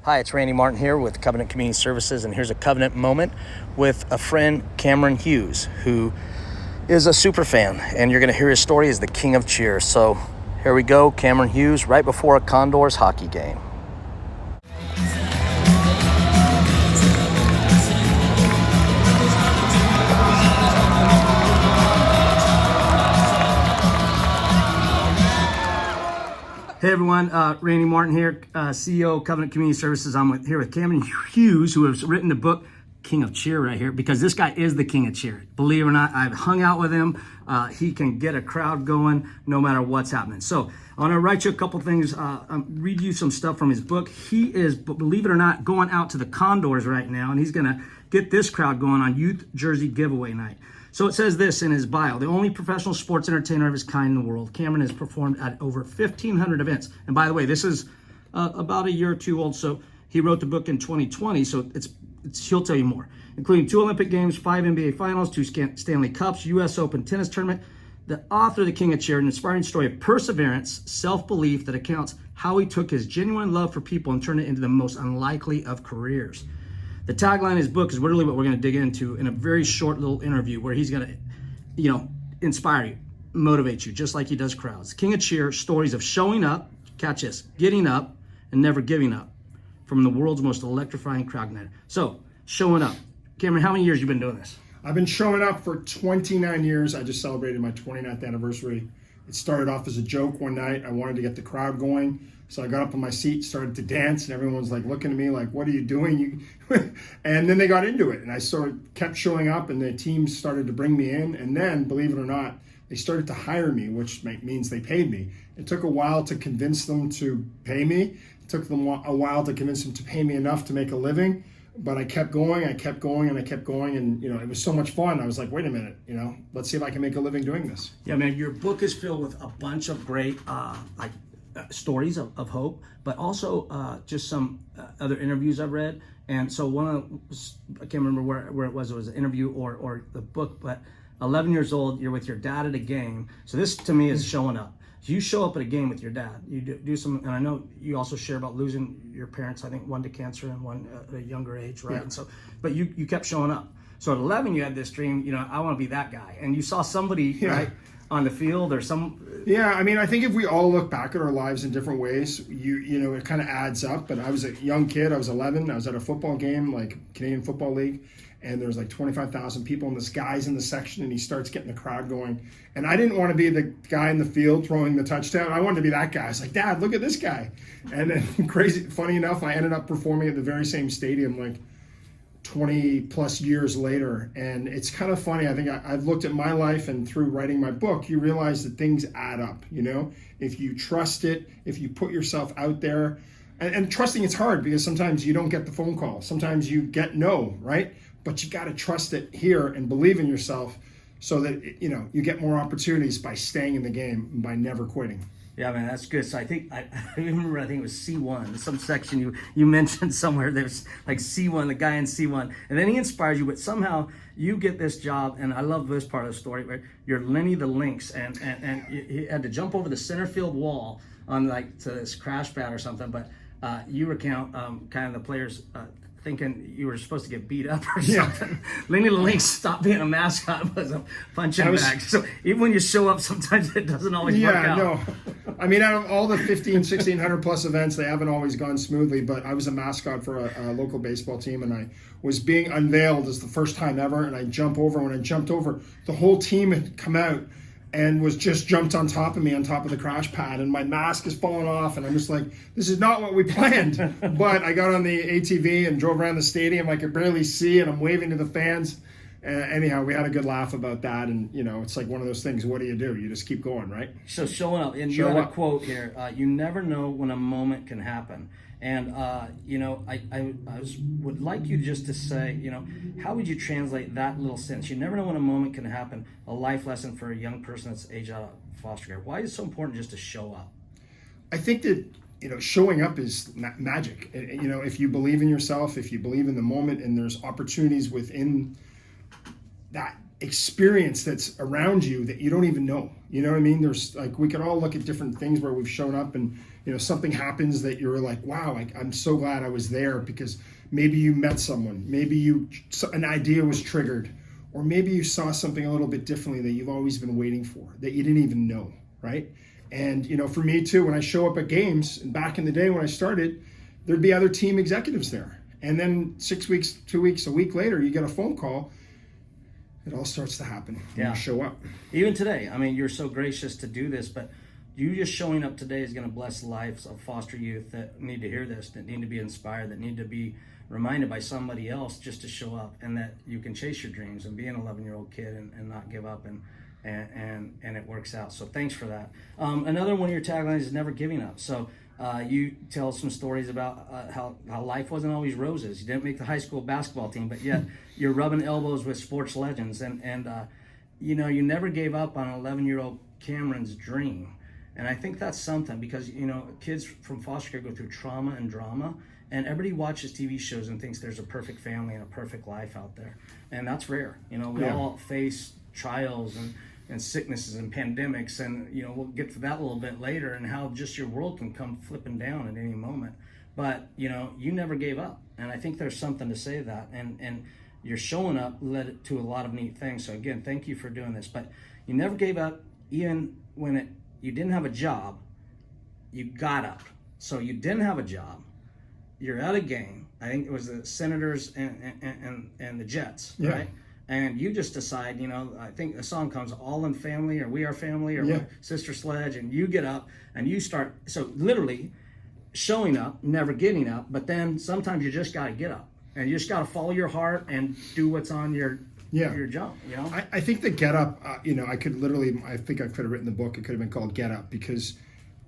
Hi, it's Randy Martin here with Covenant Community Services, and here's a Covenant moment with a friend, Cameron Hughes, who is a super fan, and you're going to hear his story as the king of cheer. So here we go, Cameron Hughes, right before a Condors hockey game. Hey everyone, Randy Martin here, CEO of Covenant Community Services. I'm here with Cameron Hughes, who has written the book King of Cheer right here, because this guy is the king of cheer. Believe it or not, I've hung out with him. He can get a crowd going no matter what's happening. So I want to write you a couple things, read you some stuff from his book. He is, believe it or not, going out to the Condors right now, and he's going to get this crowd going on youth jersey giveaway night. So it says this in his bio: the only professional sports entertainer of his kind in the world. Cameron has performed at over 1,500 events. And by the way, this is about a year or two old. So he wrote the book in 2020. So he'll tell you more, including 2 Olympic Games, 5 NBA Finals, 2 Stanley Cups, U.S. Open tennis tournament. The author of The King of Cheer, an inspiring story of perseverance, self-belief that accounts how he took his genuine love for people and turned it into the most unlikely of careers. The tagline of his book is literally what we're going to dig into in a very short little interview where he's going to, inspire you, motivate you, just like he does crowds. King of Cheer, stories of showing up, catch this, getting up, and never giving up from the world's most electrifying crowd night. So, showing up. Cameron, how many years have you been doing this? I've been showing up for 29 years. I just celebrated my 29th anniversary. It started off as a joke one night. I wanted to get the crowd going. So I got up on my seat, started to dance, and everyone was like looking at me like, "What are you doing?" And then they got into it, and I kept showing up, and the teams started to bring me in. And then, believe it or not, they started to hire me, which means they paid me. It took a while to convince them to pay me. It took them a while to convince them to pay me enough to make a living. But I kept going, and I kept going, and it was so much fun. I was like, wait a minute, let's see if I can make a living doing this. Yeah, man, your book is filled with a bunch of great stories of hope, but also just some other interviews I've read. And so I can't remember where it was an interview or the book, but 11 years old, you're with your dad at a game. So this to me is showing up. So you show up at a game with your dad. You do some, and I know you also share about losing your parents. I think one to cancer and one at a younger age, right? Yeah. And so, but you kept showing up. So at 11, you had this dream. I want to be that guy. And you saw somebody right on the field or some. Yeah, I mean, I think if we all look back at our lives in different ways, it kind of adds up. But I was a young kid. I was 11. I was at a football game, like Canadian Football League, and there was like 25,000 people, and this guy's in the section, and he starts getting the crowd going. And I didn't want to be the guy in the field throwing the touchdown. I wanted to be that guy. I was like, "Dad, look at this guy." And then funny enough, I ended up performing at the very same stadium like 20 plus years later. And it's kind of funny. I think I've looked at my life, and through writing my book, you realize that things add up, if you trust it, if you put yourself out there. And trusting it's hard because sometimes you don't get the phone call. Sometimes you get no, right? But you got to trust it here and believe in yourself so that, you get more opportunities by staying in the game and by never quitting. Yeah, man, that's good. So I think I remember. I think it was C1, some section you mentioned somewhere. There's like C1, the guy in C1, and then he inspires you. But somehow you get this job, and I love this part of the story where you're Lenny the Lynx, and he had to jump over the center field wall on to this crash pad or something. But you recount kind of the players thinking you were supposed to get beat up or something. Lenny the Lynx stopped being a mascot, was a punching bag. So even when you show up, sometimes it doesn't always work out. No. I mean, out of all the 1,600 plus events, they haven't always gone smoothly, but I was a mascot for a local baseball team, and I was being unveiled as the first time ever, and I jump over. When I jumped over, the whole team had come out and was just jumped on top of me on top of the crash pad, and my mask is falling off, and I'm just like, this is not what we planned. But I got on the ATV and drove around the stadium. I could barely see, and I'm waving to the fans. Anyhow, we had a good laugh about that, and it's like one of those things. What do? You just keep going, right? So showing up, and you had a quote here. You never know when a moment can happen, and I would like you just to say, how would you translate that little sentence? You never know when a moment can happen. A life lesson for a young person that's aged out of foster care. Why is it so important just to show up? I think that showing up is magic. If you believe in yourself, if you believe in the moment, and there's opportunities within that experience that's around you that you don't even know. You know what I mean? There's like, we can all look at different things where we've shown up and, you know, something happens that you're like, wow, I'm so glad I was there, because maybe you met someone, maybe an idea was triggered, or maybe you saw something a little bit differently that you've always been waiting for, that you didn't even know, right? And, you know, for me too, when I show up at games, and back in the day when I started, there'd be other team executives there. And then 6 weeks, 2 weeks, a week later, you get a phone call. It all starts to happen when you show up. Even today, I mean, you're so gracious to do this, but you just showing up today is going to bless the lives of foster youth that need to hear this, that need to be inspired, that need to be reminded by somebody else just to show up, and that you can chase your dreams and be an 11-year-old kid and not give up, and it works out. So thanks for that. Another one of your taglines is never giving up. So you tell some stories about how life wasn't always roses. You didn't make the high school basketball team, but yet you're rubbing elbows with sports legends, and you know, you never gave up on 11-year-old Cameron's dream. And I think that's something, because, you know, kids from foster care go through trauma and drama, and everybody watches TV shows and thinks there's a perfect family and a perfect life out there. And that's rare. You know, we all face trials and sicknesses and pandemics, and, you know, we'll get to that a little bit later, and how just your world can come flipping down at any moment. But, you know, you never gave up. And I think there's something to say that. And you're showing up led to a lot of neat things. So again, thank you for doing this. But you never gave up, even when you didn't have a job. You got up. So you didn't have a job. You're at a game. I think it was the Senators and the Jets, right? And you just decide, you know, I think the song comes, All in Family, or We Are Family, or Sister Sledge, and you get up and you start. So literally showing up, never getting up, but then sometimes you just got to get up, and you just got to follow your heart and do what's on your jump, you know? I think the Get Up, you know, I think I could have written the book. It could have been called Get Up, because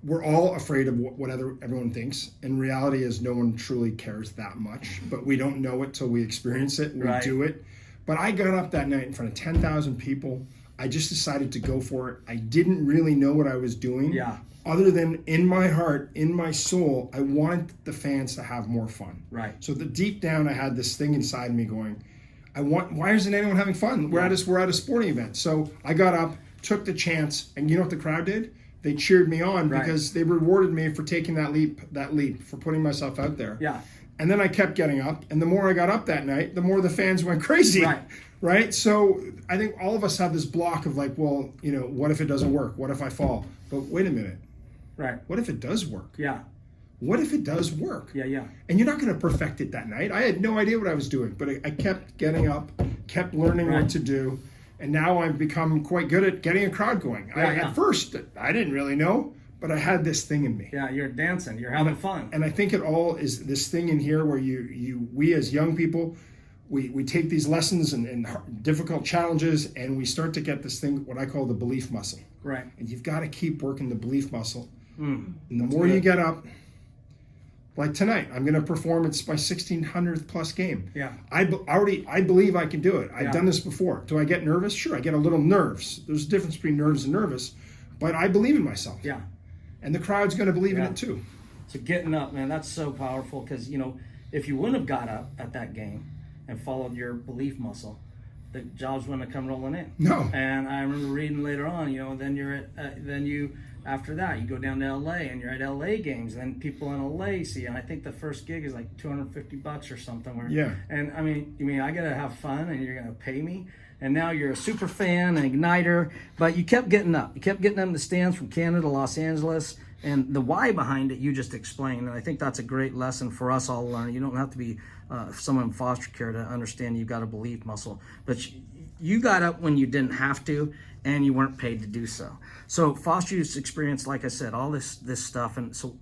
we're all afraid of what everyone thinks. And reality is no one truly cares that much, but we don't know it till we experience it. We do it. But I got up that night in front of 10,000 people. I just decided to go for it. I didn't really know what I was doing. Other than in my heart, in my soul, I wanted the fans to have more fun. So deep down, I had this thing inside me going, why isn't anyone having fun? We're at a sporting event. So I got up, took the chance, and you know what the crowd did? They cheered me on, because they rewarded me for taking that leap, for putting myself out there. And then I kept getting up, and the more I got up that night, the more the fans went crazy. Right? So I think all of us have this block of like, well, you know, what if it doesn't work? What if I fall? But wait a minute. What if it does work? What if it does work? And you're not going to perfect it that night. I had no idea what I was doing, but I kept getting up, kept learning what to do, and now I've become quite good at getting a crowd going. At first, I didn't really know, but I had this thing in me. You're dancing, you're having fun. And I think it all is this thing in here where we as young people, we take these lessons and difficult challenges, and we start to get this thing, what I call the belief muscle. And you've got to keep working the belief muscle. And the more you get up, like tonight, I'm going to perform. It's my 1600th plus game. I believe I can do it. I've done this before. Do I get nervous? Sure, I get a little nerves. There's a difference between nerves and nervous, but I believe in myself. And the crowd's going to believe in it too. So getting up, man, that's so powerful, because, you know, if you wouldn't have got up at that game and followed your belief muscle, the jobs wouldn't have come rolling in. And I remember reading later on, you know, then after that, you go down to LA, and you're at LA games, and then people in LA see you. And I think the first gig is like $250 or something. And I mean, I got to have fun, and you're going to pay me. And now you're a super fan, an igniter, but you kept getting up. You kept getting up in the stands from Canada to Los Angeles, and the why behind it you just explained. And I think that's a great lesson for us all to learn. You don't have to be someone in foster care to understand you've got a belief muscle. But you got up when you didn't have to, and you weren't paid to do so. So foster youth experience, like I said, all this stuff. And so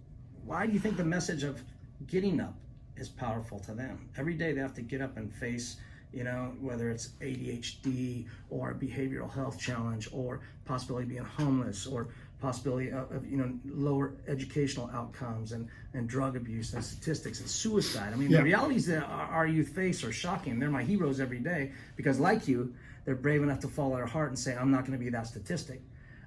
why do you think the message of getting up is powerful to them? Every day they have to get up and face, you know, whether it's ADHD or a behavioral health challenge, or possibility of being homeless, or possibility of you know, lower educational outcomes, and drug abuse and statistics and suicide. I mean, the realities that our youth face are shocking. They're my heroes every day, because like you, they're brave enough to follow their heart and say, I'm not going to be that statistic.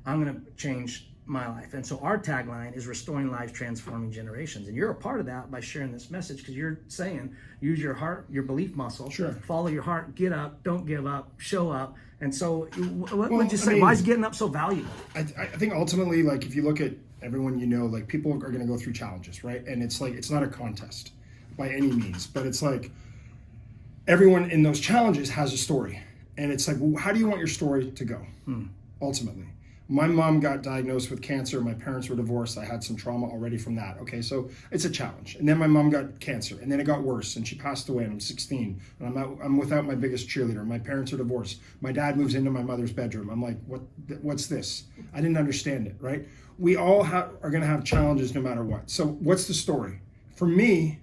I'm going to change my life. And so our tagline is restoring lives, transforming generations. And you're a part of that by sharing this message, because you're saying use your heart, your belief muscle, Sure. follow your heart, get up, don't give up, show up. And so what would you say? Why is getting up so valuable? I think ultimately, like, if you look at everyone, like, people are going to go through challenges, right? And it's like, it's not a contest by any means, but it's like everyone in those challenges has a story. And it's like, well, how do you want your story to go? Ultimately, my mom got diagnosed with cancer. My parents were divorced. I had some trauma already from that. Okay, so it's a challenge. And then my mom got cancer, and then it got worse, and she passed away. And I'm 16, and I'm without my biggest cheerleader. My parents are divorced. My dad moves into my mother's bedroom. I'm like, what's this? I didn't understand it. Right? We all are going to have challenges no matter what. So what's the story? For me,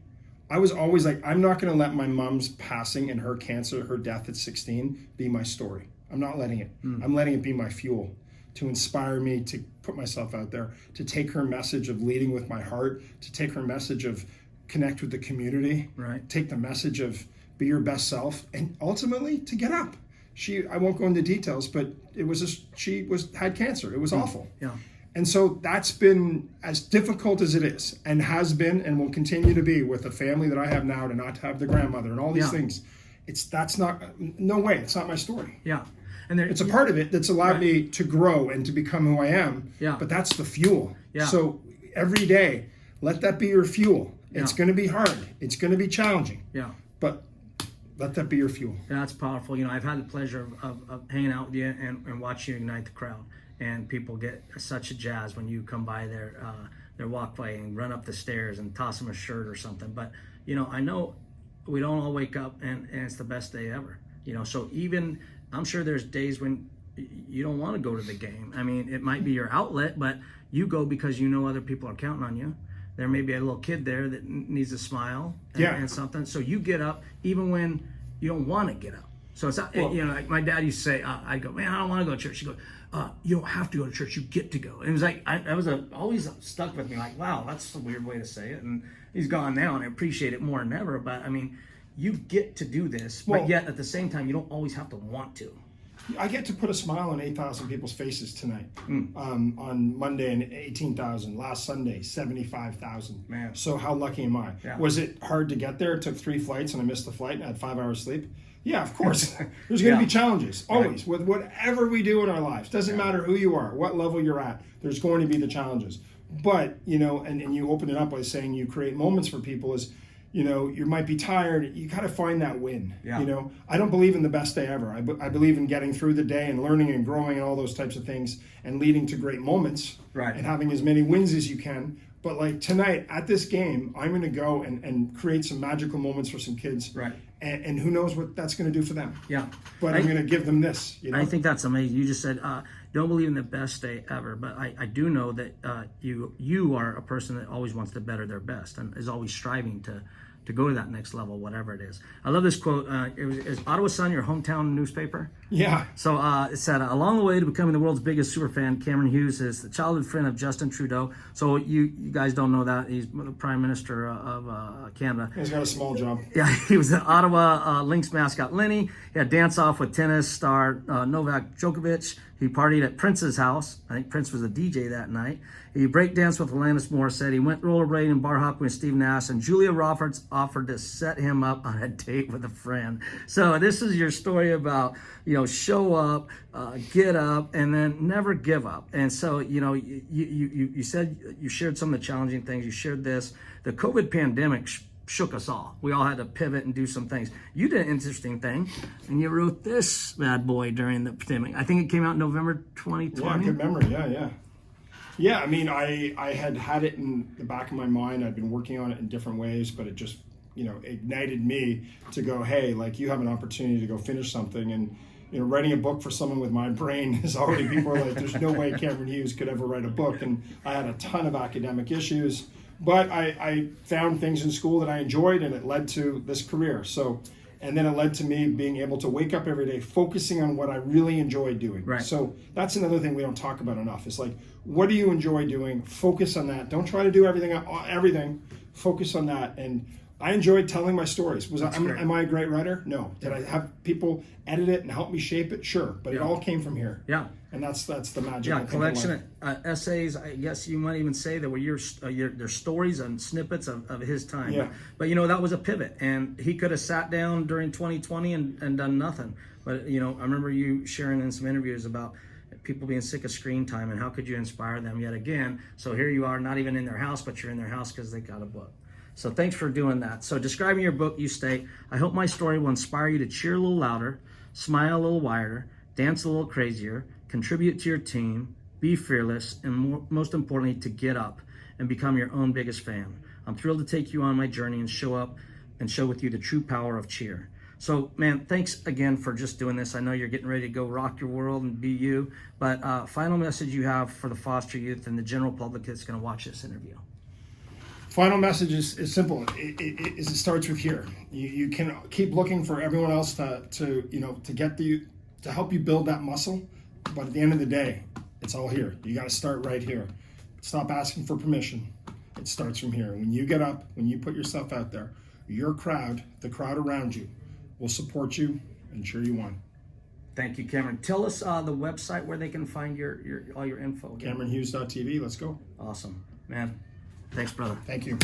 I was always like, I'm not going to let my mom's passing and her cancer, her death at 16, be my story. I'm not letting it. I'm letting it be my fuel to inspire me to put myself out there, to take her message of leading with my heart, to take her message of connect with the community, right? Take the message of be your best self, and ultimately to get up. I won't go into details, but she had cancer. It was awful. Yeah. And so that's been as difficult as it is, and has been, and will continue to be, with the family that I have now, to not have the grandmother and all these things. No way. It's not my story. Yeah. And it's a part of it that's allowed me to grow and to become who I am. Yeah. But that's the fuel. Yeah. So every day, let that be your fuel. Yeah. It's going to be hard. It's going to be challenging. Yeah. But let that be your fuel. Yeah, that's powerful. I've had the pleasure of hanging out with you and watching you ignite the crowd. And people get such a jazz when you come by their walkway and run up the stairs and toss them a shirt or something. But, I know we don't all wake up and it's the best day ever. So even, I'm sure there's days when you don't want to go to the game. I mean, it might be your outlet, but you go because other people are counting on you. There may be a little kid there that needs a smile and something. So you get up even when you don't want to get up. So it's not, like my dad used to say, I'd go, man, I don't want to go to church. He'd go, you don't have to go to church, you get to go. And it was like, I was always stuck with me, like, wow, that's a weird way to say it. And he's gone now, and I appreciate it more than ever. But I mean, you get to do this, but yet at the same time, you don't always have to want to. I get to put a smile on 8,000 people's faces tonight. On Monday, and 18,000. Last Sunday, 75,000. Man. So how lucky am I? Yeah. Was it hard to get there? It took 3 flights, and I missed the flight, and I had 5 hours sleep. Yeah, of course. There's going to be challenges, always, with whatever we do in our lives. Doesn't matter who you are, what level you're at, there's going to be the challenges. But, and you open it up by saying you create moments for people is, you might be tired, you got to find that win. Yeah. I don't believe in the best day ever. I believe in getting through the day and learning and growing and all those types of things and leading to great moments and having as many wins as you can. But like tonight at this game, I'm going to go and create some magical moments for some kids. Right. And who knows what that's going to do for them. Yeah. But I'm going to give them this. I think that's amazing. You just said, don't believe in the best day ever. But I do know that you are a person that always wants to better their best and is always striving to go to that next level, whatever it is. I love this quote. Is Ottawa Sun your hometown newspaper? Yeah. So it said, along the way to becoming the world's biggest superfan, Cameron Hughes is the childhood friend of Justin Trudeau. So you guys don't know that. He's the Prime Minister of Canada. He's got a small job. Yeah, he was the Ottawa Lynx mascot Lenny. He had dance-off with tennis star Novak Djokovic. He partied at Prince's house. I think Prince was a DJ that night. He breakdanced with Alanis Morissette. He went rollerblading and bar hopping with Steve Nash. And Julia Roberts offered to set him up on a date with a friend. So this is your story about, show up, get up, and then never give up. And so, you said you shared some of the challenging things. You shared this. The COVID pandemic shook us all. We all had to pivot and do some things. You did an interesting thing, and you wrote this bad boy during the pandemic. I think it came out in November 2020. Yeah, good memory. Yeah. Yeah, I mean, I had it in the back of my mind. I'd been working on it in different ways, but it just, ignited me to go, hey, like, you have an opportunity to go finish something. And, writing a book for someone with my brain is already, people are like, there's no way Cameron Hughes could ever write a book. And I had a ton of academic issues, but I found things in school that I enjoyed, and it led to this career. So, and then it led to me being able to wake up every day focusing on what I really enjoy doing. Right. So that's another thing we don't talk about enough. It's like, what do you enjoy doing? Focus on that. Don't try to do everything. Focus on that. And I enjoyed telling my stories. great. Am I a great writer? No. Did I have people edit it and help me shape it? Sure. But it all came from here. Yeah. And that's the magic. Yeah, I think, collection of essays. I guess you might even say that were their stories and snippets of his time. Yeah. But that was a pivot, and he could have sat down during 2020 and done nothing. But I remember you sharing in some interviews about people being sick of screen time and how could you inspire them yet again. So here you are, not even in their house, but you're in their house because they got a book. So thanks for doing that. So describing your book, you state, I hope my story will inspire you to cheer a little louder, smile a little wider, dance a little crazier, contribute to your team, be fearless, and most importantly, to get up and become your own biggest fan. I'm thrilled to take you on my journey and show with you the true power of cheer. So, man, thanks again for just doing this. I know you're getting ready to go rock your world and be you, but final message you have for the foster youth and the general public that's going to watch this interview. Final message is simple. It starts with here. You can keep looking for everyone else to help you build that muscle, but at the end of the day, it's all here. You got to start right here. Stop asking for permission. It starts from here. When you get up, when you put yourself out there, your crowd, the crowd around you, will support you and cheer you on. Thank you, Cameron. Tell us the website where they can find all your info. CameronHughes.tv. Let's go. Awesome, man. Thanks, brother. Thank you.